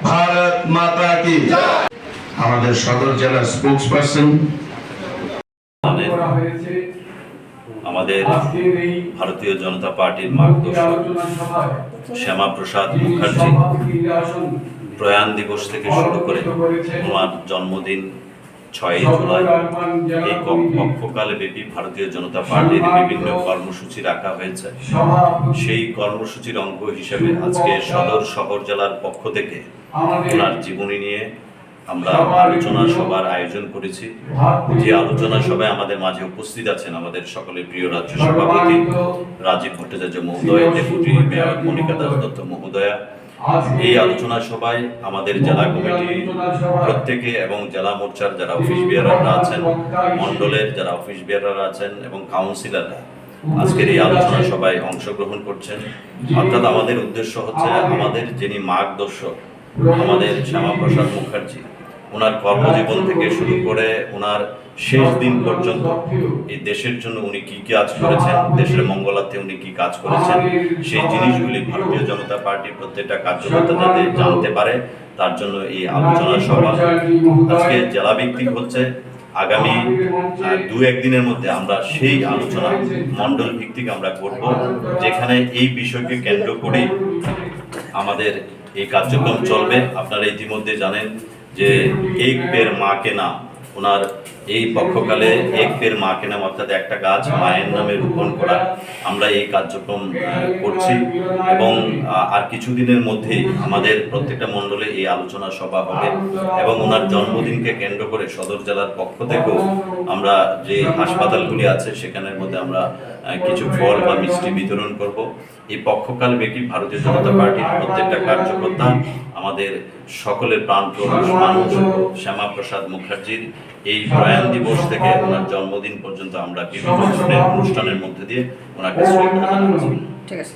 ভারত মাতা কি। আমাদের সদর জেলার স্পোকসপারসন আমাদের ভারতীয় জনতা পার্টির মার্গদর্শক শ্যামাপ্রসাদ মুখার্জি প্রয়াণ দিবস থেকে শুরু করে ওনার জন্মদিন 6 জুলাই এই পক্ষকালে ব্যাপী ভারতীয় জনতা পার্টির বিভিন্ন কর্মসূচি রাখা হয়েছে। সেই কর্মসূচির অঙ্গ হিসেবে আজকে সদর শহর জেলার পক্ষ থেকে ওনার জীবনী নিয়ে আমরা আলোচনা সভার আয়োজন করেছি। যে আলোচনা সভায় আমাদের মাঝে উপস্থিত আছেন আমাদের সকলের প্রিয় রাজ্য সভাপতি রাজীব ভট্টাচার্য মহোদয়, ডেপুটি মেয়র মনিকা দাস দত্ত মহোদয়া। এই আলোচনা সভায় আমাদের জেলা কমিটি প্রত্যেকে এবং জেলা মোর্চার যারা অফিস বিয়ারাররা আছেন, মন্ডলের যারা অফিস বিয়ারাররা আছেন এবং কাউন্সিলররা আজকের এই আলোচনা সভায় অংশগ্রহণ করছেন। অর্থাৎ আমাদের উদ্দেশ্য হচ্ছে আমাদের যিনি মার্গদর্শক আমাদের শ্যামাপ্রসাদ মুখার্জি, ওনার কর্মজীবন থেকে শুরু করে ওনার শেষ দিন পর্যন্ত এই দেশের জন্য উনি কি কাজ করেছেন, দেশের মঙ্গলার্থে উনি কি কাজ করেছেন, সেই জিনিসগুলি ভারতীয় জনতা পার্টির প্রত্যেকটা কার্যকর্তা যাতে জানতে পারে তার জন্য এই আলোচনা সভা। আজকে জেলা ভিত্তিক হচ্ছে, আগামী 2-1 দিনের মধ্যে আমরা সেই আলোচনা মন্ডল ভিত্তিক আমরা করব, যেখানে এই বিষয়কে কেন্দ্র করে আমাদের এই কার্যক্রম চলবে। আপনারা ইতিমধ্যে জানেন যে এক পের মা কে নাম, ওনার এই পক্ষকালে এক পের মা কে নাম অর্থাৎ একটা গাছ মায়ের নামে রোপণ করা, আমরা এই কার্যক্রম করছি এবং আর কিছুদিনের মধ্যেই আমাদের প্রত্যেকটা মণ্ডলে এই আলোচনা সভা হবে এবং ওনার জন্মদিনকে কেন্দ্র করে সদর জেলার পক্ষ থেকেও আমরা যে হাসপাতালগুলি আছে সেখানের মধ্যে আমরা কিছু ফল বা মিষ্টি বিতরণ করব। এই পক্ষকাল ব্যাপী ভারতীয় জনতা পার্টির প্রত্যেকটা কার্যকর্তা আমাদের সকলের প্রাণপ্রিয় মানুষ শ্যামাপ্রসাদ মুখার্জির এই প্রয়াণ দিবস থেকে ওনার জন্মদিন পর্যন্ত আমরা বিভিন্ন ধরনের অনুষ্ঠানের মধ্যে দিয়ে ওনাকে শ্রদ্ধা জানাচ্ছি। ঠিক আছে।